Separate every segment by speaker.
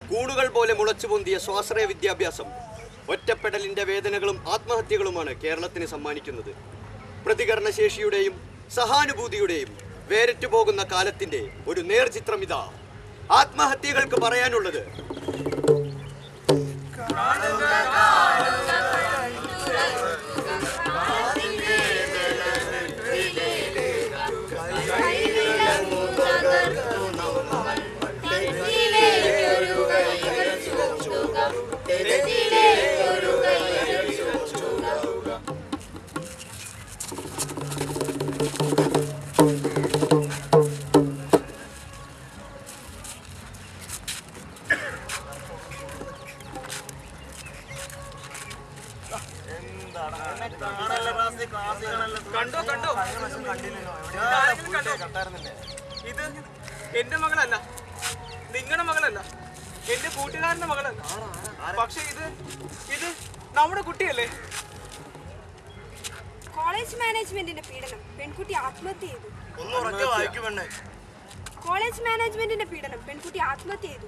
Speaker 1: കൂടുകൾ പോലെ മുളച്ചുപൊന്തിയ സ്വാശ്രയ വിദ്യാഭ്യാസം ഒറ്റപ്പെടലിന്റെ വേദനകളും ആത്മഹത്യകളുമാണ് കേരളത്തിന് സമ്മാനിക്കുന്നത്. പ്രതികരണശേഷിയുടെയും സഹാനുഭൂതിയുടെയും വേരറ്റുപോകുന്ന കാലത്തിന്റെ ഒരു നേർചിത്രം ഇതാ. ആത്മഹത്യകൾക്ക് പറയാനുള്ളത്
Speaker 2: ഇത് എന്റെ മകളല്ല, നിങ്ങളുടെ മകളല്ല, എന്റെ കൂട്ടുകാരന്റെ മകളല്ല. പക്ഷെ ഇത് നമ്മുടെ കുട്ടിയല്ലേ?
Speaker 3: കോളേജ് മാനേജ്മെന്റിന്റെ പീഡനം, പെൺകുട്ടി ആത്മഹത്യ ചെയ്തു. കോളേജ് മാനേജ്മെന്റിന്റെ പീഡനം, പെൺകുട്ടി ആത്മഹത്യ ചെയ്തു.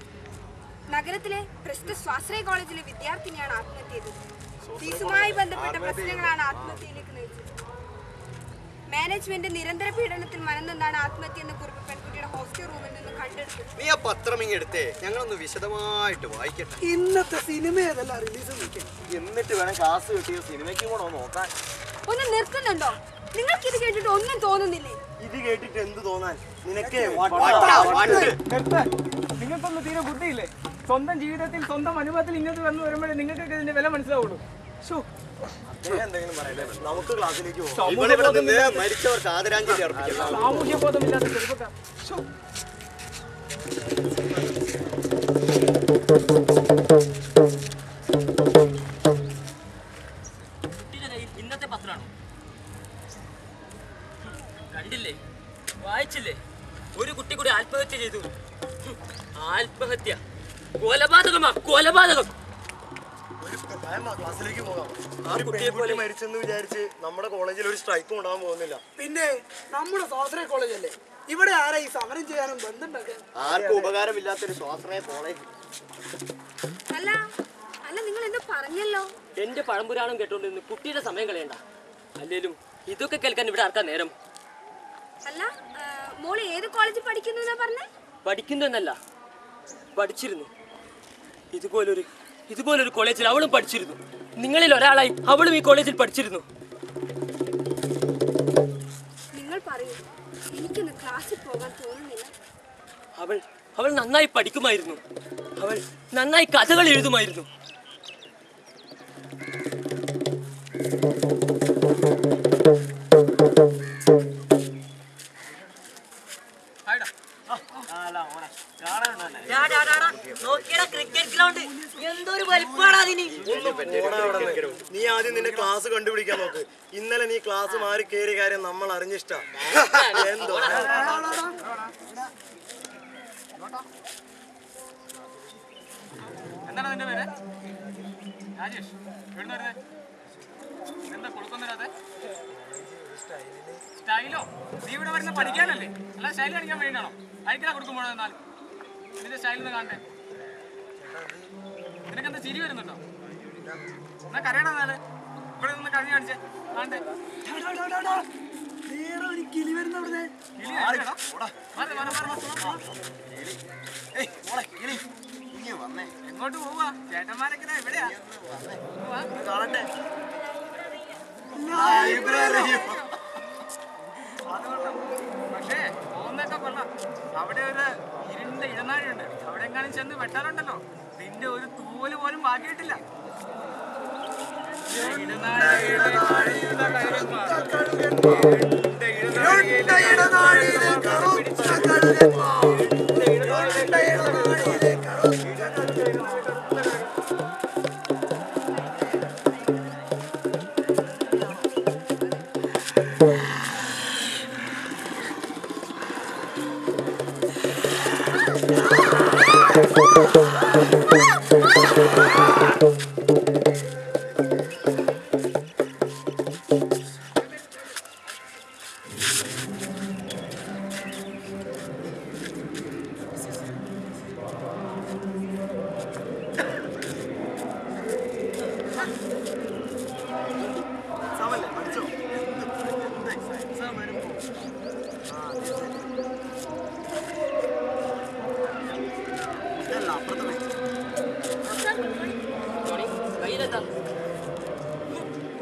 Speaker 3: നഗരത്തിലെ പ്രസിദ്ധ സ്വാശ്രയ കോളേജിലെ വിദ്യാർത്ഥിനിയാണ് ആത്മഹത്യ ചെയ്തത്. ഫീസുമായി ബന്ധപ്പെട്ട പ്രശ്നങ്ങളാണ് ആത്മഹത്യയിലേക്ക് നയിച്ചത്. മാനേജ്മെന്റ് നിരന്തര പീഡനത്തിൽ മനംനൊന്താണ് ആത്മഹത്യ എന്ന കുറിപ്പ് പെൺകുട്ടിയുടെ ഹോസ്റ്റൽ റൂമിൽ നിന്ന് കണ്ടെടുത്തു.
Speaker 1: നീ ആ പത്രം ഇങ്ങെടുത്തേ, ഞങ്ങളൊന്ന് വിശദമായിട്ട് വായിക്കട്ടെ.
Speaker 4: ഇന്നത്തെ സിനിമ ഏതല്ല റിലീസ്
Speaker 5: എന്നിട്ട് വേണം ക്ലാസ് കിട്ടിയ സിനിമയ്ക്കും കൂടെ നോക്കാൻ.
Speaker 3: ഒന്ന് നിർത്തുന്നുണ്ടോ? നിങ്ങൾക്ക് ഇത് കേട്ടിട്ട് ഒന്നും തോന്നുന്നില്ലേ?
Speaker 5: ഇത് കേട്ടിട്ട് എന്ത് തോന്നാൻ? നിനക്ക്
Speaker 2: നിങ്ങൾക്കൊന്നും തീരെ ബുദ്ധിയില്ലേ? സ്വന്തം ജീവിതത്തിൽ സ്വന്തം അനുഭവത്തിൽ ഇങ്ങോട്ട് വന്നു വരുമ്പോഴേ നിങ്ങൾക്കൊക്കെ ഇതിന്റെ വില മനസ്സിലാവുള്ളൂ.
Speaker 5: എന്തെങ്കിലും പറയട്ടെ, നമുക്ക് ക്ലാസ്സിലേക്ക് പോകാം.
Speaker 1: മരിച്ചവർക്ക് ആദരാഞ്ജലി അർപ്പിക്കാം.
Speaker 2: സാമൂഹ്യ ബോധമില്ലാത്ത ചെറുപ്പക്കാർ.
Speaker 6: ഇന്നത്തെ പത്രമാണോ? കണ്ടില്ലേ, വായിച്ചില്ലേ? ഒരു കുട്ടി കൂടി ആത്മഹത്യ ചെയ്തു. ആത്മഹത്യ കൊലപാതകമാ, കൊലപാതകം.
Speaker 5: ക്ലാസ്സിലേക്ക് പോകാം. ആ കുട്ടിയെ പോലെ മരിച്ചെന്ന് വിചാരിച്ച് നമ്മുടെ കോളേജിൽ ഒരു സ്ട്രൈക്കും ഉണ്ടാകാൻ പോകുന്നില്ല.
Speaker 4: പിന്നെ നമ്മുടെ സ്വാശ്രയ കോളേജല്ലേ, ഇവിടെ ആരാ ഈ സമരം ചെയ്യാനും ബന്ധമുണ്ടാക്കാൻ?
Speaker 1: ആർക്കും ഉപകാരമില്ലാത്തൊരു സ്വാശ്രയ കോളേജ്.
Speaker 3: അല്ല അല്ല നിങ്ങൾ എന്തോ പറഞ്ഞല്ലോ.
Speaker 6: എന്റെ പഴംപുരാണം കേട്ടോണ്ടിരുന്ന് കുട്ടിയുടെ സമയം കളയണ്ട. അല്ലേലും ഇതൊക്കെ കേൾക്കാൻ ഇവിടെ ആർക്കാ നേരം?
Speaker 3: അല്ല മോള് ഏത് കോളേജിൽ പഠിക്കുന്നു എന്നാ പറഞ്ഞേ?
Speaker 6: പഠിക്കുന്നു എന്നല്ല, പഠിച്ചിരുന്നു. ഇതുപോലൊരു കോളേജിൽ അവളും പഠിച്ചിരുന്നു. നിങ്ങളിൽ ഒരാളായി അവളും ഈ കോളേജിൽ പഠിച്ചിരുന്നു.
Speaker 3: നിങ്ങൾ പറയൂ, എനിക്കിന്ന് ക്ലാസ്സിൽ പോകാൻ തോന്നുന്നില്ല.
Speaker 6: അവൾ നന്നായി പഠിക്കുമായിരുന്നു. അവൾ നന്നായി കഥകൾ എഴുതുമായിരുന്നു.
Speaker 5: നീ ആദ്യം നിന്റെ ക്ലാസ് കണ്ടുപിടിക്കാൻ നോക്ക്. ഇന്നലെ നീ ക്ലാസ് മാറി കയറിയ കാര്യം നമ്മൾ അറിഞ്ഞിഷ്ട. എന്തോ
Speaker 2: എന്താണ് നിന്റെ പേര്? രാജേഷ്. എവിടുന്ന് വരുന്നേ? എന്താ കൊടുക്കുന്നില്ലാതെ? സ്റ്റൈലോ? നീ ഇവിടെ വരുന്ന പഠിക്കാനല്ലേ, അല്ല സ്റ്റൈൽ കാണിക്കാൻ വേണ്ടിയാണോ? അയക്കല കൊടുക്കുമ്പോഴോ? എന്നാൽ നിന്റെ സ്റ്റൈലിന്ന് കാണണ്ടേ? നിനക്കെന്താ ചിരി വരുന്നുണ്ടോ? എന്നാ കരയണ എന്നാല് ഇവിടെ നിന്ന് കഴിഞ്ഞ് കാണിച്ചേ കാണണ്ടേ?
Speaker 4: കിളി വരുന്ന അവിടെ
Speaker 2: എങ്ങോട്ട് പോവാ? ചേട്ടന്മാരൊക്കെ എവിടെയാ?
Speaker 5: കാണട്ടെ.
Speaker 2: പക്ഷേ പോകുന്നൊക്കെ കൊള്ളാം. അവിടെ ഒരു ഇരുണ്ട ഇടനാഴിയുണ്ട്. അവിടെ എങ്ങാനും ചെന്ന് വെട്ടാറുണ്ടല്ലോ, നിന്റെ ഒരു തൂവല് പോലും ബാക്കിയിട്ടില്ല.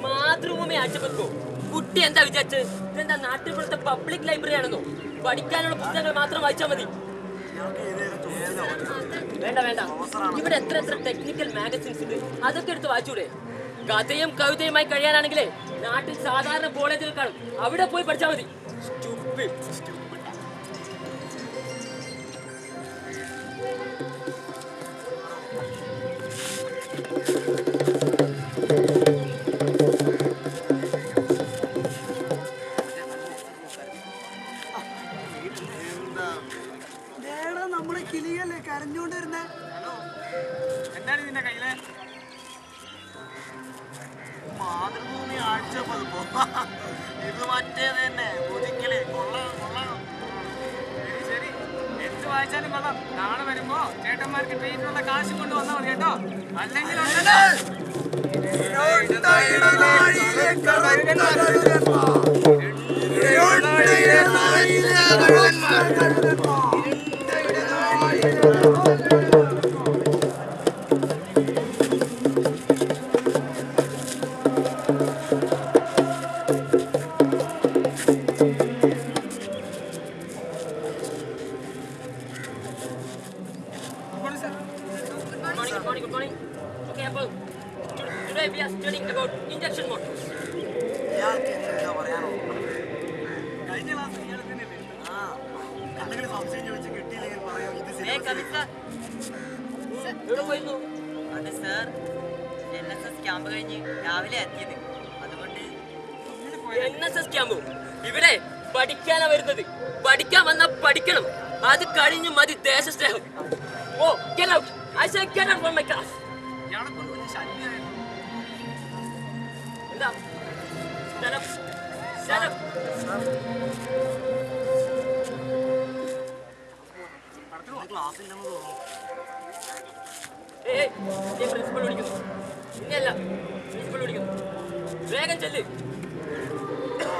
Speaker 6: മാതൃഭൂമി ആഴ്ചപ്പോ കുട്ടി എന്താ വിചാരിച്ചത്? ഇതെന്താ നാട്ടിൽപ്പുറത്തെ പബ്ലിക് ലൈബ്രറി ആണെന്നോ? പഠിക്കാനുള്ള പുസ്തകങ്ങൾ മാത്രം വായിച്ചാൽ മതി. വേണ്ട വേണ്ട, ഇവിടെ എത്ര ടെക്നിക്കൽ മാഗസിൻസ് ഉണ്ട്, അതൊക്കെ എടുത്ത് വായിച്ചൂടെ? കഥയും കവിതയുമായി കഴിയാനാണെങ്കിലേ നാട്ടിൽ സാധാരണ കോളേജുകൾ കാണും, അവിടെ പോയി പഠിച്ചാൽ മതി. stupid.
Speaker 4: നേടാ നമ്മുടെ കിളിയല്ലേ കരഞ്ഞോണ്ടിരുന്നേ.
Speaker 2: എന്താണ് ഇതിന്റെ കയ്യില്?
Speaker 5: മാതൃഭൂമി ആഴ്ച പതിപ്പോ ഇത് മറ്റേത് തന്നെ ഒരിക്കലേ കൊള്ളാം.
Speaker 2: ശരി ശരി, എന്ത് വായിച്ചാലും കൊള്ളാം. നാളെ വരുമ്പോ ചേട്ടന്മാർക്ക് ട്രീറ്റിനുള്ള കാശ് കൊണ്ട് വന്നാൽ മതി കേട്ടോ. അല്ലെങ്കിൽ
Speaker 6: Good morning. Okay, Apple. Today we are studying about injection motor.
Speaker 5: ഇയാൾക്ക് എന്താ പറയാനോ?
Speaker 2: കഴിഞ്ഞ ക്ലാസ് ഇയാൾ തന്നെയല്ലേ?
Speaker 5: എന്തെങ്കിലും സംശയം ചോദിച്ച് കിട്ടിയില്ലെങ്കിൽ പറയാം ഇത്
Speaker 6: Hey, Kavita. എവിടെ പോയിരുന്നു?
Speaker 7: അത് സാർ NSS ക്യാമ്പ് കഴിഞ്ഞ് രാവിലെ എത്തിയത്, അതുകൊണ്ട്
Speaker 6: NSS ക്യാമ്പോ? ഇവിടെ പഠിക്കാനാ വരുന്നത്. പഠിക്കാൻ വന്നാ പഠിക്കണം. അത് കഴിഞ്ഞ് മതി ദേശസ്നേഹം. ഓ, get out. I say get out from my class.
Speaker 2: ഇയാളെ കൊണ്ട് വലിയ ശല്യമായിരുന്നു.
Speaker 6: എന്താ? Shut up. Shut up.
Speaker 5: ക്ലാസ്സില്ലെന്ന് തോന്നുന്നു.
Speaker 6: ഏയ്, നീ പ്രിൻസിപ്പൽ വിളിക്കുന്നു. നിന്നെയല്ല, പ്രിൻസിപ്പൽ വിളിക്കുന്നു. വേഗം ചെല്ല്.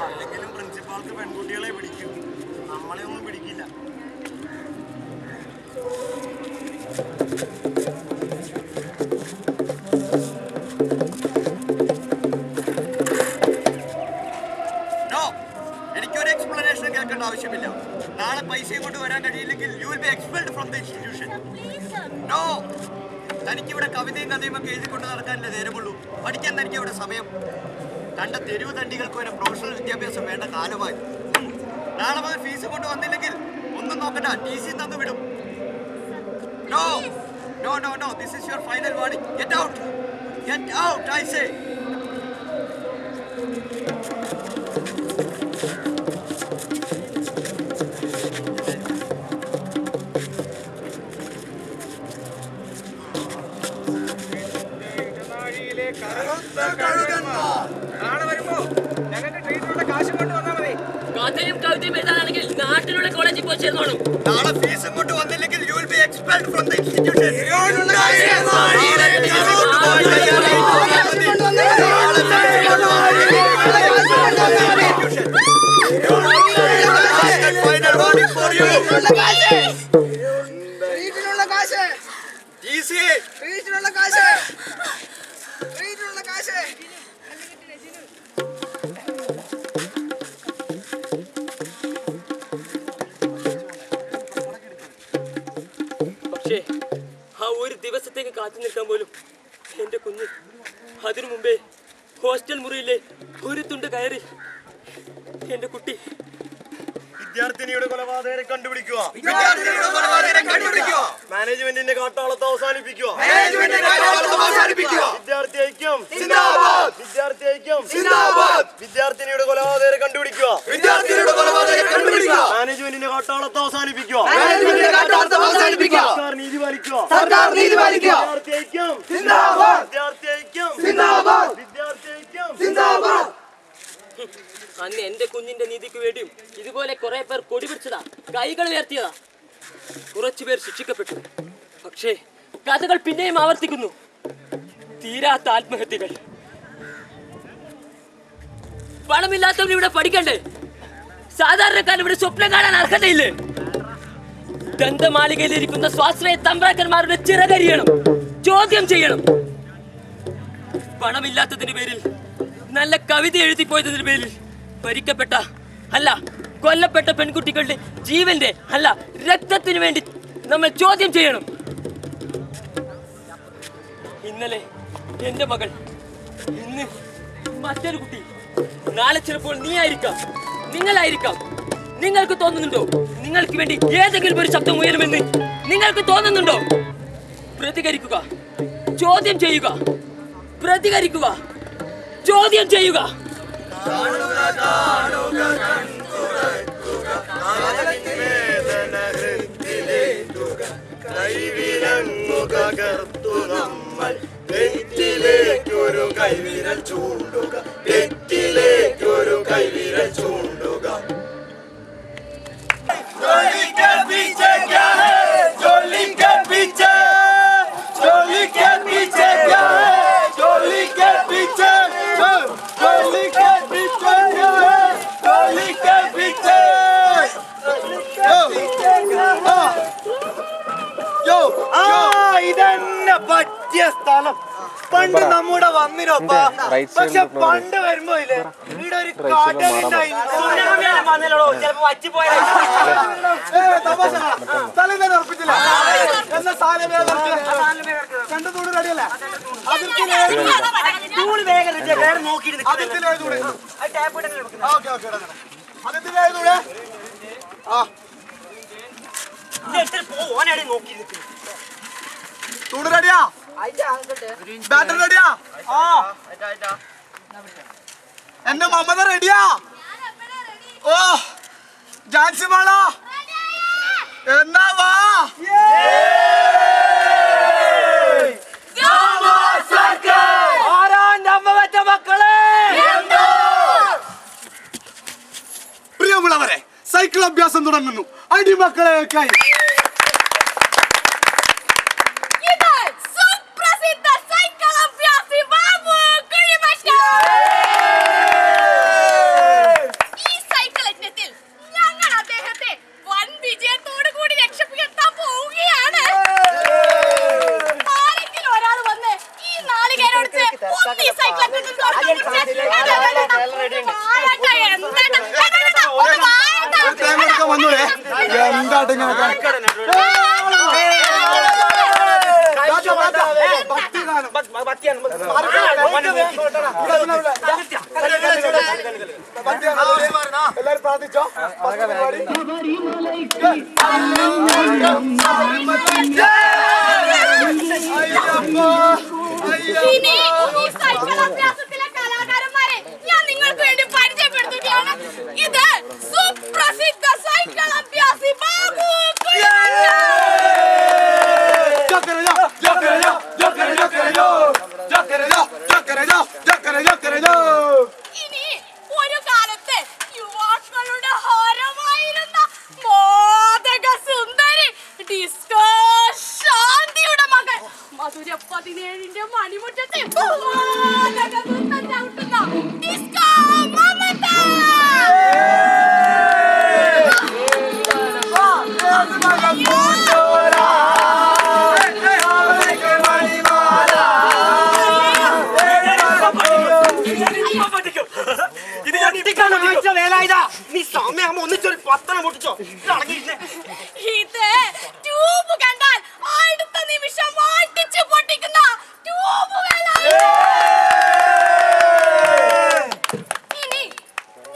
Speaker 5: അല്ലെങ്കിലും പ്രിൻസിപ്പാൾക്ക് പെൺകുട്ടികളെ പിടിക്കൂ, നമ്മളെ ഒന്നും പിടിക്കില്ല.
Speaker 1: എനിക്കൊരു എക്സ്പ്ലനേഷൻ കേൾക്കേണ്ട ആവശ്യമില്ല. നാളെ പൈസയും കൊണ്ട് വരാൻ കഴിയില്ലെങ്കിൽ you will be expelled from the institution. No, തനിക്കിവിടെ കവിതയും കഥയും ഒക്കെ എഴുതിക്കൊണ്ട് നടക്കാനല്ലേ നേരമുള്ളൂ. പഠിക്കാൻ തനിക്ക് ഇവിടെ സമയം. കണ്ട തെരുവ് തണ്ടികൾക്ക് വരെ പ്രൊഫഷണൽ വിദ്യാഭ്യാസം വേണ്ട കാലമായി. നാളെ മുതൽ ഫീസ് കൊണ്ട് വന്നില്ലെങ്കിൽ ഒന്നും നോക്കണ്ട, TC തന്നു വിടും. No no no no, this is your final warning. Get out, get out I say.
Speaker 2: നാളെ വരുമ്പോ ഞങ്ങൾക്ക് ട്രീറ്റിനുള്ള കാശ് കൊണ്ട് വന്നാൽ മതി.
Speaker 6: കഥയും കവിതയും എഴുതാനാണെങ്കിൽ നാട്ടിലുള്ള കോളേജിൽ പോയി ചേർന്നോണം.
Speaker 1: നാളെ ഫീസും കൊണ്ട് വന്നില്ലെങ്കിൽ U will be expelled from the institution. Final warning for you.
Speaker 4: വീട്ടിലുള്ള കാശ്,
Speaker 1: TC.
Speaker 4: വീട്ടിലുള്ള കാശ്, വീട്ടിലുള്ള കാശ്.
Speaker 6: പക്ഷേ ആ ഒരു ദിവസത്തേക്ക് കാത്തു നിൽക്കാൻ പോലും എന്റെ കുഞ്ഞ് അതിനു മുമ്പേ ഹോസ്റ്റൽ മുറിയിലെ ഒരു തുണ്ട് കയറി എന്റെ കുട്ടി
Speaker 5: വിദ്യാർത്ഥിനിയുടെ കൊലപാതകരെ കണ്ടുപിടിക്കുക.
Speaker 1: വിദ്യാർത്ഥിനിയുടെ കൊലപാതകരെ കണ്ടുപിടിക്കുക.
Speaker 5: മാനേജ്മെന്റിന്റെ കാട്ടാളത്തെ അവസാനിപ്പിക്കുക.
Speaker 1: മാനേജ്മെന്റിന്റെ കാട്ടാളത്തെ അവസാനിപ്പിക്കുക.
Speaker 5: വിദ്യാർത്ഥി ഐക്യം
Speaker 1: സിന്ദാബാദ്.
Speaker 5: വിദ്യാർത്ഥി ഐക്യം
Speaker 1: സിന്ദാബാദ്.
Speaker 5: വിദ്യാർത്ഥിനിയുടെ കൊലപാതകരെ കണ്ടുപിടിക്കുക.
Speaker 1: വിദ്യാർത്ഥിനിയുടെ കൊലപാതകരെ കണ്ടുപിടിക്കുക.
Speaker 5: മാനേജ്മെന്റിന്റെ കാട്ടാളത്തെ അവസാനിപ്പിക്കുക.
Speaker 1: മാനേജ്മെന്റിന്റെ കാട്ടാളത്തെ അവസാനിപ്പിക്കുക.
Speaker 5: സർക്കാർ നീതി പാലിക്കുക.
Speaker 1: സർക്കാർ നീതി പാലിക്കുക.
Speaker 5: വിദ്യാർത്ഥി ഐക്യം
Speaker 1: സിന്ദാബാദ്.
Speaker 5: വിദ്യാർത്ഥി ഐക്യം
Speaker 1: സിന്ദാബാദ്.
Speaker 5: വിദ്യാർത്ഥി ഐക്യം
Speaker 1: സിന്ദാബാദ്.
Speaker 6: അന്ന് എന്റെ കുഞ്ഞിന്റെ നീതിക്ക് വേണ്ടിയും ഇതുപോലെ കുറെ പേർ കൊടി പിടിച്ചതാ, കൈകൾ ഉയർത്തിയതാ. കുറച്ചുപേർ ശിക്ഷിക്കപ്പെട്ടു. പക്ഷേ കഥകൾ പിന്നെയും ആവർത്തിക്കുന്നു. തീരാത്ത ആത്മഹത്യകൾ. പണമില്ലാത്തവർ ഇവിടെ പഠിക്കണ്ടേ? സാധാരണക്കാരൻ ഇവിടെ സ്വപ്നം കാണാൻ അർഹതയില്ലേ? ദന്തമാളികയിലിരിക്കുന്ന സ്വാശ്രയ തമ്പ്രാക്കന്മാരുടെ ചിറകരിയണം, ചോദ്യം ചെയ്യണം. പണമില്ലാത്തതിന്റെ പേരിൽ, നല്ല കവിത എഴുതിപ്പോയതിന്റെ പേരിൽ ഭരിക്കപ്പെട്ട അല്ല കൊല്ലപ്പെട്ട പെൺകുട്ടികളുടെ ജീവന്റെ അല്ല രക്തത്തിന് വേണ്ടി നമ്മൾ ചോദ്യം ചെയ്യണം. ഇന്നലെ എന്റെ മകൾ, ഇന്ന് മറ്റൊരു കുട്ടി, നാളെ ചിലപ്പോൾ നീ ആയിരിക്കാം, നിങ്ങളായിരിക്കാം. നിങ്ങൾക്ക് തോന്നുന്നുണ്ടോ നിങ്ങൾക്ക് വേണ്ടി ഏതെങ്കിലും ഒരു ശബ്ദം ഉയരുമെന്ന് നിങ്ങൾക്ക് തോന്നുന്നുണ്ടോ? പ്രതികരിക്കുക, ചോദ്യം ചെയ്യുക, പ്രതികരിക്കുക, ചോദ്യം ചെയ്യുക.
Speaker 5: തെറ്റിലേക്കൊരു കൈവിരൽ ചൂണ്ടുക, തെറ്റിലേക്കൊരു കൈവിരൽ ചൂണ്ടുക. ഇതന്നെ പറ്റിയ സ്ഥലം. പണ്ട് നമ്മുടെ വന്നിനൊപ്പാ. പക്ഷെ പണ്ട് വരുമ്പോ ഇല്ലേ ഇവിടെ ഒരു റെഡിയാ, ബാറ്റർ റെഡിയാ, എന്റെ മമത റെഡിയാ. ഓ ജാൻസി മാള എന്നാ വാ. പ്രിയമുള്ളവരെ, സൈക്കിൾ അഭ്യാസം തുടങ്ങുന്നു. അടിമക്കളെയൊക്കെ വന്നൂടെ എന്താട്ട് ഇങ്ങനെ എല്ലാരും പ്രാർത്ഥിച്ചോ.
Speaker 3: കലാകാരന്മാരെ ഞാൻ നിങ്ങൾക്ക് വേണ്ടി പരിചയപ്പെടുത്തുകയാണ്. ഇത് സുപ്രസിദ്ധ സൈക്കിൾ അഭ്യാസി ബാബു. ഇനി ഒരു കാലത്ത് യുവാക്കളുടെ ഹരമായിരുന്ന മോദക സുന്ദരി ഡിസ്കോ ശാന്തിയുടെ മകൻ മധുര 17ന്റെ മണിമുറ്റത്തെ മോദക നൃത്തം ചവിട്ടുന്ന ഡിസ്കോ മമത. ഇത് ട്യൂബ് കണ്ടാൽ അടുത്ത നിമിഷം വാട്ടിച്ച് പൊട്ടിക്കുന്ന ട്യൂബ് വേല. ഇനി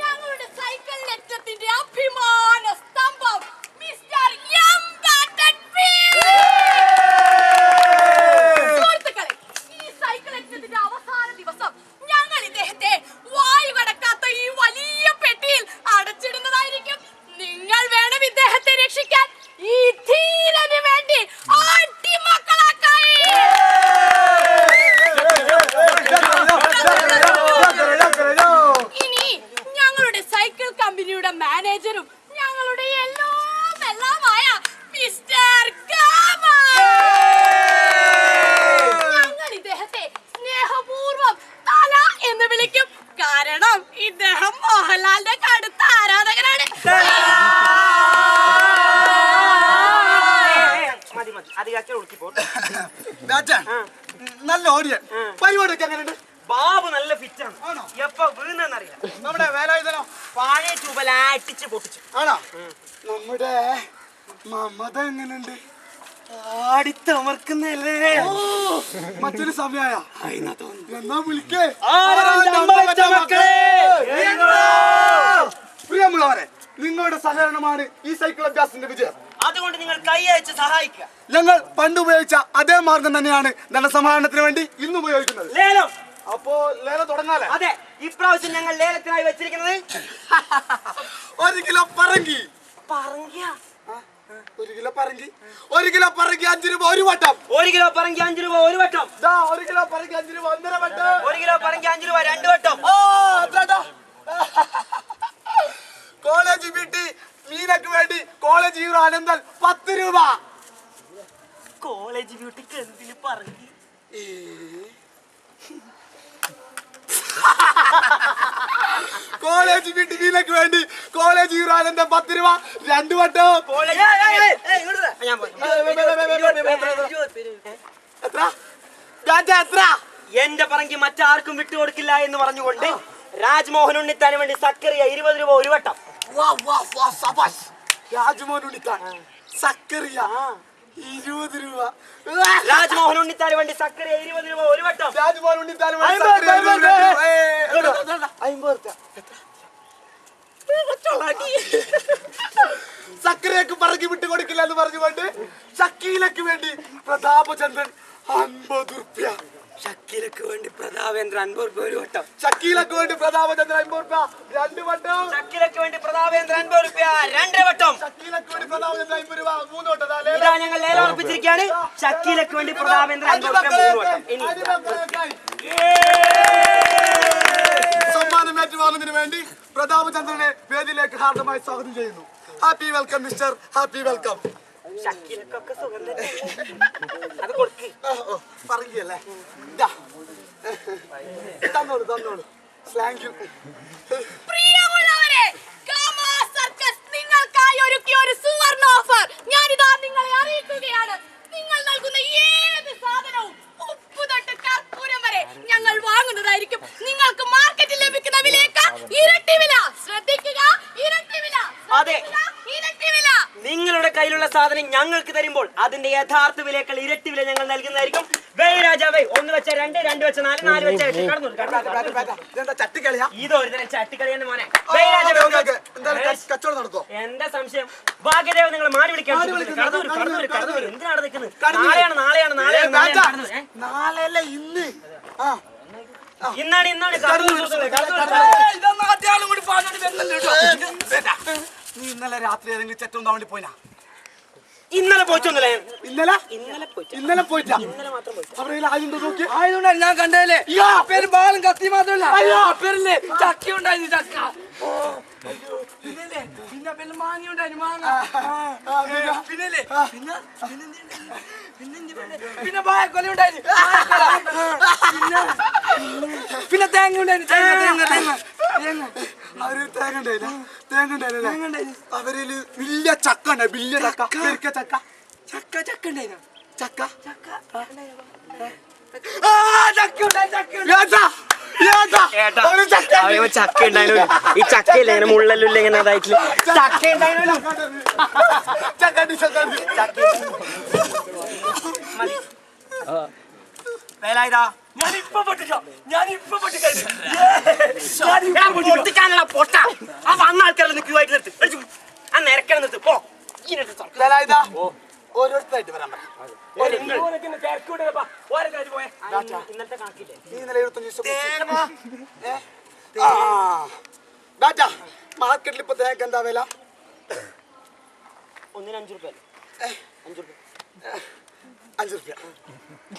Speaker 3: ഞങ്ങളുടെ സൈക്കിൾ നെറ്റത്തിന്റെ അഭിമാന സ്തംഭം മിസ്റ്റർ എം. സുഹൃത്തുക്കളെ, ഈ സൈക്കിൾ നെറ്റത്തിന്റെ അവസാന ദിവസം ഞങ്ങൾ ഇദ്ദേഹത്തെ വായു കടക്കാത്ത ഈ വലിയ പെട്ടിയിൽ അടച്ചിടുന്നതായിരിക്കും. നിങ്ങൾ വേണം ഇദ്ദേഹത്തെ രക്ഷിക്കാൻ. ഈ ധീരന് വേണ്ടി അടിമക്കളാക്കായി. ഇനി ഞങ്ങളുടെ സൈക്കിൾ കമ്പനിയുടെ മാനേജരും ഞങ്ങളുടെ എല്ലാമായ മിസ്റ്റർ ഞങ്ങൾ ഇദ്ദേഹത്തെ സ്നേഹപൂർവ്വം തല എന്ന് വിളിക്കും. കാരണം ഇദ്ദേഹം മോഹൻലാലിന്റെ കടുത്ത ആരാധകനാണ്.
Speaker 5: നല്ല ഓടിയ പരിപാടിയൊക്കെ എങ്ങനെയുണ്ട്?
Speaker 7: ബാബു നല്ല ഫിറ്റാണ്. എപ്പ വീണെന്നറിയാം.
Speaker 5: നമ്മുടെ വേലായുധനോ?
Speaker 7: പഴയ ട്യൂബല അടിച്ച് പൊട്ടിച്ചു.
Speaker 5: ആണോ? നമ്മുടെ മമത എങ്ങനെയുണ്ട്?
Speaker 7: ആടിത്തമർക്കുന്നല്ലേ.
Speaker 5: മറ്റൊരു സമയായ എന്നാ വിളിക്കേ. പ്രിയമുള്ളവരെ,
Speaker 4: നിങ്ങളുടെ സഹകരണമാണ് ഈ സൈക്കിൾ അഭ്യാസത്തിന്റെ വിജയം.
Speaker 5: അതുകൊണ്ട് നിങ്ങൾ കൈ അയച്ച് സഹായിക്കുക.
Speaker 4: ഞങ്ങൾ പണ്ട് ഉപയോഗിച്ച അതേ മാർഗം തന്നെയാണ് ധനസമാഹരണത്തിന് വേണ്ടി ഇന്ന് ഉപയോഗിക്കുന്നത്.
Speaker 5: ലേലം.
Speaker 4: അപ്പോ ലേലം തുടങ്ങാലേ?
Speaker 5: അതെ, ഇപ്രാവശ്യം ഞങ്ങൾ ലേലത്തിനായി വെച്ചിരിക്കുന്നത്
Speaker 4: 1 കിലോ പറങ്കി.
Speaker 5: പറങ്കിയാ?
Speaker 4: 1 കിലോ പറങ്കി. 1 കിലോ പറങ്കി 5 രൂപ ഒരു വട്ടം.
Speaker 5: 1 കിലോ പറങ്കി 5 രൂപ ഒരു വട്ടം.
Speaker 4: 1 കിലോ പറങ്കി 5 രൂപ 1.5 വട്ടം.
Speaker 5: 1 കിലോ പറങ്കി 5 രൂപ 2 വട്ടം.
Speaker 4: കോളേജ് വീട്ടി മീനക്ക് വേണ്ടി കോളേജ് ഹീറോ അനന്തൻ 10 രൂപ.
Speaker 5: കോളേജ് ബ്യൂട്ടിക്ക് എന്തിന് പറങ്കി?
Speaker 4: കോളേജ് വീട്ടി മീനക്ക് വേണ്ടി കോളേജ് ഹീറോ അനന്തൻ 10 രൂപ 2 വട്ടം. എത്ര? എത്ര?
Speaker 5: എന്റെ പറങ്കി മറ്റാർക്കും വിട്ടുകൊടുക്കില്ല എന്ന് പറഞ്ഞുകൊണ്ട് രാജ്മോഹൻ ഉണ്ണിത്താന് വേണ്ടി സക്കറിയ 20 രൂപ ഒരു വട്ടം.
Speaker 4: രാജ്മോഹൻ ഉണ്ണിത്താൻ സക്കറിയ 20 രൂപ.
Speaker 5: രാജ്മോഹൻ ഉണ്ണിത്താന് വേണ്ടി സക്കറിയ 20 രൂപ ഒരു വട്ടം.
Speaker 4: രാജ്മോഹൻ ഉണ്ണിത്താൻ സക്കറിയൊക്കെ പറക്കി വിട്ടു കൊടുക്കില്ല എന്ന് പറഞ്ഞുകൊണ്ട് ഷക്കീലക്ക് വേണ്ടി പ്രതാപചന്ദ്രൻ 50 രൂപ.
Speaker 5: ഷക്കീലക്ക് വേണ്ടി പ്രതാപേന്ദ്രൻ 50 രൂപ ഒരു വട്ടം.
Speaker 4: ഷക്കീലക്ക് വേണ്ടി പ്രതാപചന്ദ്രൻ 50 രൂപ 2 വട്ടം.
Speaker 5: ഷക്കീലക്ക് വേണ്ടി പ്രതാപേന്ദ്രൻ 50 രൂപ 2 വട്ടം.
Speaker 4: ഷക്കീലക്ക് വേണ്ടി പ്രതാപചന്ദ്രൻ 50 രൂപ 3 വട്ടം.
Speaker 5: ഇതാ ഞങ്ങൾ ലേലം ഉറപ്പിച്ചിരിക്കുകയാണ്. ഷക്കീലക്ക് വേണ്ടി പ്രതാപേന്ദ്രൻ 50 രൂപ 3 വട്ടം. ഇനി
Speaker 4: സമ്മാനം ഏറ്റുവാങ്ങുന്നതിന് വേണ്ടി പ്രതാപചന്ദ്രനെ വേദിയിലേക്ക് ഹാർദമായി സ്വാഗതം ചെയ്യുന്നു. Happy welcome mister, happy welcome.
Speaker 5: ഷക്കീലക്കൊക്കെ സുഖം തന്നെ. അത് കൊടുക്ക്.
Speaker 4: പറയല്ലേ? തന്നോളൂ തന്നോളൂ. Thank you.
Speaker 3: പ്രിയമുള്ളവരെ, ഗാമാ സർക്കസ് നിങ്ങൾക്കായി ഒരുക്കിയ ഒരു സുവർണ ഓഫർ ഞാനിതാ നിങ്ങളെ അറിയിക്കുകയാണ്. നിങ്ങൾ നൽകുന്ന ഏത് സാധനവും ഉപ്പ് തൊട്ട് കർപ്പൂരം വരെ ഞങ്ങൾ വാങ്ങുന്നതായിരിക്കും. നിങ്ങൾക്ക് മാർക്കറ്റിൽ ലഭിക്കുന്ന വിലയേക്കാൾ ഇരട്ടി വില. ശ്രദ്ധിക്കുക, ഇരട്ടി വില.
Speaker 5: അതെ,
Speaker 3: ഇരട്ടി വില.
Speaker 5: നിങ്ങളുടെ കയ്യിലുള്ള സാധനം ഞങ്ങൾക്ക് തരുമ്പോൾ അതിന്റെ യഥാർത്ഥ വിലയേക്കാൾ ഇരട്ടി വില ഞങ്ങൾ നൽകുന്നതായിരിക്കും. വേയ് രാജാവേ, 1 വെച്ച 2, 2 വെച്ച 4, 4 വെച്ച 8.
Speaker 4: ഇതെന്താ ചട്ടിക്കളിയാ?
Speaker 5: ഇതൊരു തരം ചട്ടിക്കളിയെന്ന് മോനെ. വേയ് രാജാവേ,
Speaker 4: കച്ചവടം നടത്തോ?
Speaker 5: എന്റെ സംശയം ഭാഗ്യദേവ് നിങ്ങൾ മാറി വിളിക്കാൻ എന്തിനാണ് നിൽക്കുന്നത്? നാളെയാണ് നാളെയാണ് നാളെയാണ്
Speaker 4: നാളെയല്ല ഇന്ന്.
Speaker 5: ഇന്നാണ്
Speaker 4: നീ ഇന്നലെ രാത്രി ഏതെങ്കിലും ചെറ്റൊന്നാ വേണ്ടി പോയിനാ?
Speaker 5: ഇന്നലെ പോയിട്ടൊന്നുമില്ല.
Speaker 4: ഇന്നലെ
Speaker 5: ഇന്നലെ
Speaker 4: പോയിട്ടാ? അവിടെ ആയുധം നോക്കി
Speaker 2: ആയതുകൊണ്ടാണ് ഞാൻ കണ്ടതല്ലേ. പേര് ബാലും കത്തി മാത്രമല്ല പേരില്ലേ ചക്ക ഉണ്ടായിരുന്നു. ചക്ക പിന്നല്ലേ പിന്നെ പേര് മാങ്ങ ഉണ്ടായിരുന്നു. മാങ്ങ പിന്നല്ലേ പിന്നെ ബായക്കൊല ഉണ്ടായിരുന്നു. പിന്നെ തേങ്ങ ഉണ്ടായിരുന്നു. തേങ്ങ
Speaker 4: അവര് തേങ്ങ ഉണ്ടായില്ലേ? അവരില് വലിയ ചക്ക ഉണ്ടായി. വലിയ ചക്ക ചക്ക
Speaker 2: ചക്ക ചക്ക ഉണ്ടായിരുന്നു.
Speaker 4: ചക്ക
Speaker 5: ചക്ക ഉണ്ടായിരുന്നു. ഈ ചക്കയില്ല ഇങ്ങനെ മുള്ളല്ല ഇങ്ങനെ അതായിട്ടില്ല. ചക്ക ഉണ്ടായിരുന്നു. ഞാനിപ്പോ പൊട്ടിക്കാനുള്ള പൊട്ട ആ വന്ന ആൾക്കാരെ ക്യൂവായിട്ട് നിർത്തി ആ നിരക്കണം നിർത്തി പോ.
Speaker 4: ഓരോരുത്തരായിട്ട് വരാൻ
Speaker 5: ഇന്നത്തെ കണക്കില്ലേ
Speaker 4: മാർക്കറ്റിൽ ഇപ്പൊ തേങ്ങ എന്താ വില?
Speaker 5: 1 5 രൂപ.
Speaker 4: 5 രൂപ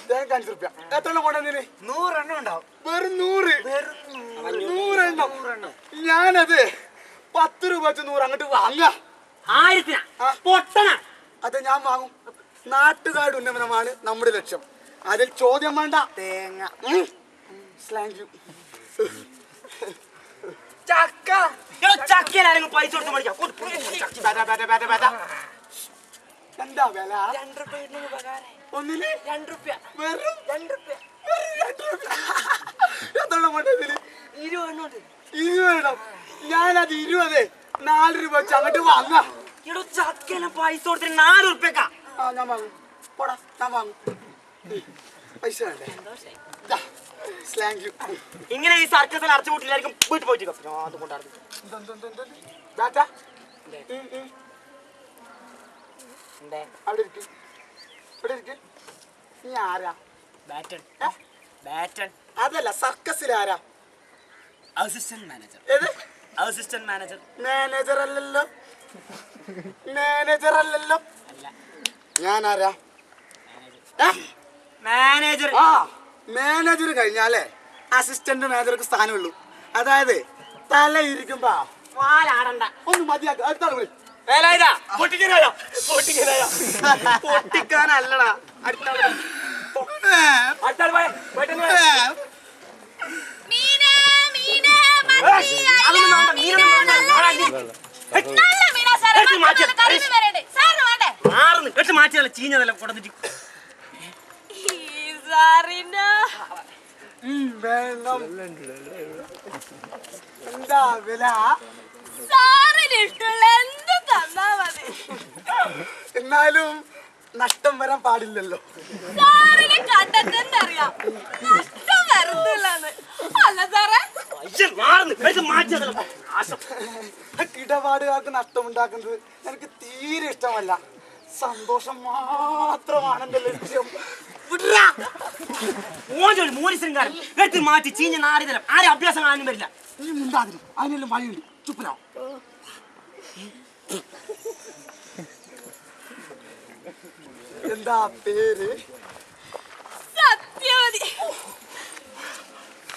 Speaker 4: തേങ്ങ 5 രൂപ. എത്ര എണ്ണം കൊണ്ടുവന്നീന്?
Speaker 2: 100 എണ്ണം ഉണ്ടാവും.
Speaker 4: വെറും 100 എണ്ണം. ഞാനത് 10 രൂപ വെച്ച് 100 അങ്ങോട്ട് വാങ്ങ.
Speaker 5: 1000 പൊട്ടണ.
Speaker 4: അത് ഞാൻ വാങ്ങും. നാട്ടുകാരുടെ ഉന്നമനമാണ് നമ്മുടെ ലക്ഷ്യം. അതിൽ ചോദ്യം വേണ്ട. തേങ്ങ
Speaker 2: ചക്ക
Speaker 5: ചക്കയിലാണെങ്കിൽ പൈസ കൊടുത്ത് മേടിക്കാം.
Speaker 4: എന്താ വില?
Speaker 2: 2 രൂപ
Speaker 4: ഒന്നിന്
Speaker 2: 2 രൂപ.
Speaker 4: വെറും 2 രൂപ. എത്രണ്ണം കൊണ്ടതില്?
Speaker 2: 20 എണ്ണം ഉണ്ട്.
Speaker 4: 20 എണ്ണം. ഞാനത് 20 4 രൂപ വെച്ച് അങ്ങോട്ട് വാങ്ങാം.
Speaker 5: ഇവിടെ ചക്കയിലെ പൈസ കൊടുത്തിട്ട് 4 രൂപക്കാ.
Speaker 4: ഞാൻ വാങ്ങും. പോടാ, ഞാൻ വാങ്ങും. പൈസ വേണ്ടേ?
Speaker 5: ഇങ്ങനെ ഈ സർക്കസിൽ അടച്ചുപൂട്ടില്ലായിരിക്കും വീട്ടിൽ പോയിട്ട്
Speaker 4: അവിടെ ഇരിക്കും, ഇവിടെ ഇരിക്കും. നീ ആരാ?
Speaker 2: ബാറ്റൺ ബാറ്റൺ
Speaker 4: അതല്ല, സർക്കസിൽ ആരാ?
Speaker 2: അസിസ്റ്റന്റ് മാനേജർ
Speaker 4: ഏത്?
Speaker 2: അസിസ്റ്റന്റ് മാനേജർ
Speaker 4: മാനേജർ അല്ലല്ലോ, മാനേജർ അല്ലല്ലോ. ഞാൻ ആരാ?
Speaker 2: മാനേജർ.
Speaker 4: ആ, മാനേജർ കഴിഞ്ഞാലേ അസിസ്റ്റന്റ് മാനേജർക്ക് സ്ഥാനമുള്ളൂ. അതായത് തല ഇരിക്കുമ്പോ
Speaker 2: വാലാടണ്ട.
Speaker 4: ഒന്ന് മതിയാക്ക. അടുത്താണ് വിളി.
Speaker 2: പൊട്ടിക്കാനല്ലടാ.
Speaker 3: മീനേ, മീനേ, മത്തി, അയല, മീനേ, നല്ല മീനാ സാറേ. മറ്റൊന്ന് കരിമീൻ വരണ്ടേ? സാറിന് വേണ്ടേ?
Speaker 2: മാറ്റിയല്ല ചീഞ്ഞതല്ല കൊടുത്തിട്ട്
Speaker 3: ഈ സാറിന്
Speaker 4: വേണം. എന്താ വില?
Speaker 3: സാറിന് ഇഷ്ടമുള്ള എന്ത് തന്നാ മതി.
Speaker 4: എന്നാലും നഷ്ടം വരാൻ പാടില്ലല്ലോ.
Speaker 3: സാറിനെ കണ്ടെത്തറിയാം, നഷ്ടം വരുന്നില്ലെന്ന്. അല്ല സാറേ?
Speaker 4: ഇടപാടുകാർക്ക് നഷ്ടമുണ്ടാക്കുന്നത് എനിക്ക് തീരെ ഇഷ്ടമല്ല. സന്തോഷം മാത്രമാണ് എന്റെ ലക്ഷ്യം.
Speaker 2: മാറ്റി ചീഞ്ഞ നാടിതരം ആരും അഭ്യാസം കാണാനും വരില്ല.
Speaker 4: നീ മുണ്ടാതിരും, അതിനെല്ലാം വഴിയുണ്ട്. ചുപ്പനാ. എന്താ പേര്?
Speaker 3: സത്യവതി.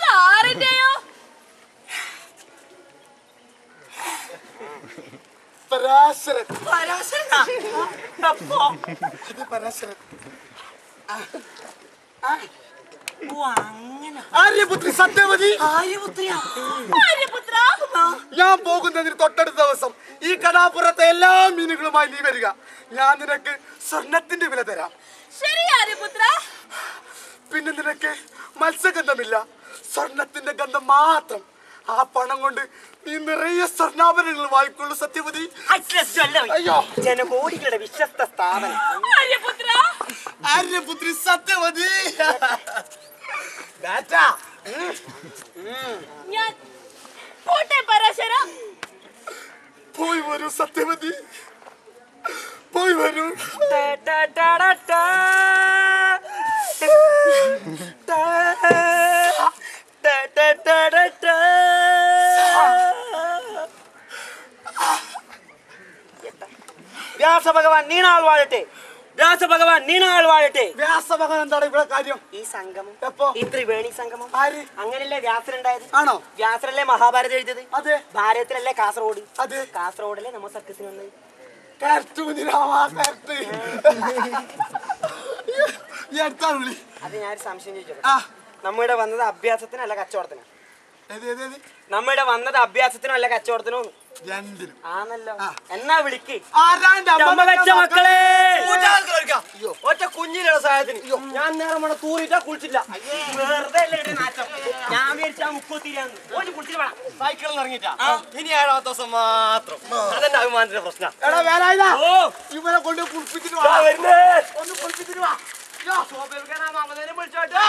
Speaker 3: സാറിന്റെയോ?
Speaker 4: പരാശരൻ.
Speaker 2: അപ്പോ
Speaker 4: ഇത് പരാശരൻ.
Speaker 2: അങ്ങനെ
Speaker 4: ആര്യപുത്രി സത്യവതി.
Speaker 2: ആര്യപുത്രിയാ?
Speaker 3: ആര്യപുത്ര,
Speaker 4: ഞാൻ പോകുന്നതിന് തൊട്ടടുത്ത ദിവസം ഈ കടാപ്പുറത്തെ എല്ലാ മീനുകളുമായി നീ വരിക. ഞാൻ നിനക്ക് സ്വർണത്തിന്റെ വില തരാം.
Speaker 3: ശരി ആര്യപുത്ര.
Speaker 4: പിന്നെ നിനക്ക് മത്സ്യഗന്ധമില്ല, സ്വർണത്തിന്റെ ഗന്ധം മാത്രം. ആ പണം കൊണ്ട് നീ നിറയെ സ്വർണ്ണാഭരണങ്ങൾ വാങ്ങിക്കൊള്ളു സത്യവതി. അയ്യോ,
Speaker 2: ജനകോടികളുടെ വിശ്വസ്ത സ്ഥാപനം
Speaker 3: ആര്യപുത്ര.
Speaker 4: ആര്യപുത്രി സത്യവതി.
Speaker 3: ഞാൻ പോട്ടെ പരാശര.
Speaker 4: പോയി വരൂ സത്യവതി, പോയി വരൂ.
Speaker 2: വ്യാസഭഗവാൻ നീണാൾ വാഴട്ടെ. വ്യാസഭഗവാൻ നീണാൾ വാഴട്ടെ.
Speaker 4: വ്യാസഭഗവാൻ എന്താണ് ഇവിടെ കാര്യം?
Speaker 2: ഈ സംഗമം,
Speaker 4: എപ്പോ?
Speaker 2: ഈ ത്രിവേണി സംഗമം
Speaker 4: ആര്?
Speaker 2: അങ്ങനല്ലേ വ്യാസനുണ്ടായത്?
Speaker 4: ആണോ?
Speaker 2: വ്യാസനല്ലേ മഹാഭാരതം എഴുതിയത്?
Speaker 4: അതെ.
Speaker 2: ഭാരതത്തിലല്ലേ കാസർഗോഡ്?
Speaker 4: അതെ.
Speaker 2: കാസർഗോഡല്ലേ നമ്മ സർക്കസിന് വന്നത്?
Speaker 4: ഈ അടുത്താണ് വിളി.
Speaker 2: അത് ഞാനൊരു സംശയം ചോദിച്ചോട്ടെ.
Speaker 4: ആ,
Speaker 2: നമ്മുടെ വന്നത് അഭ്യാസത്തിനല്ല കച്ചവടത്തിനാ?
Speaker 4: ഏത് ഏത് ഏത്?
Speaker 2: നമ്മുടെ വന്നത് അഭ്യാസത്തിനോ അല്ല കച്ചവടത്തിനോ?
Speaker 4: രണ്ടിനും.
Speaker 2: ആണല്ലോ. എന്നാ വിളിക്ക്.
Speaker 4: ആരാന്റെ അമ്മ
Speaker 2: അമ്മ വെച്ച മക്കളെ.
Speaker 4: അയ്യോ.
Speaker 2: ഒറ്റ കുഞ്ഞിലുള്ള സഹായത്തിന് ഞാൻ നേരം വേണം തൂറിട്ടാ കുളിച്ചില്ല. വെറുതെ അല്ലേ ഇവിടെ നാറ്റം. ഞാൻ വിചാരിച്ചാ മുക്കോത്തിരിയാന്ന്. ഓന് കുളിച്ചിട്ട് വേണം. സൈക്കിളിൽ ഇറങ്ങിട്ടാ ഇനി 7ാമത്തെ ദിവസം മാത്രം. അതെന്റെ അഭിമാനത്തിന്റെ പ്രശ്നം.
Speaker 4: എടാ വേലായുധ,
Speaker 2: ഓ
Speaker 4: ഇവനെ കൊണ്ട് കുളിപ്പിച്ചിട്ട്
Speaker 2: ദാ
Speaker 4: വാ.
Speaker 2: വരുന്നേ.
Speaker 4: ഒന്ന് കുളിപ്പിച്ചിട്ട് വാ.
Speaker 2: വിളിച്ചോട്ടോ.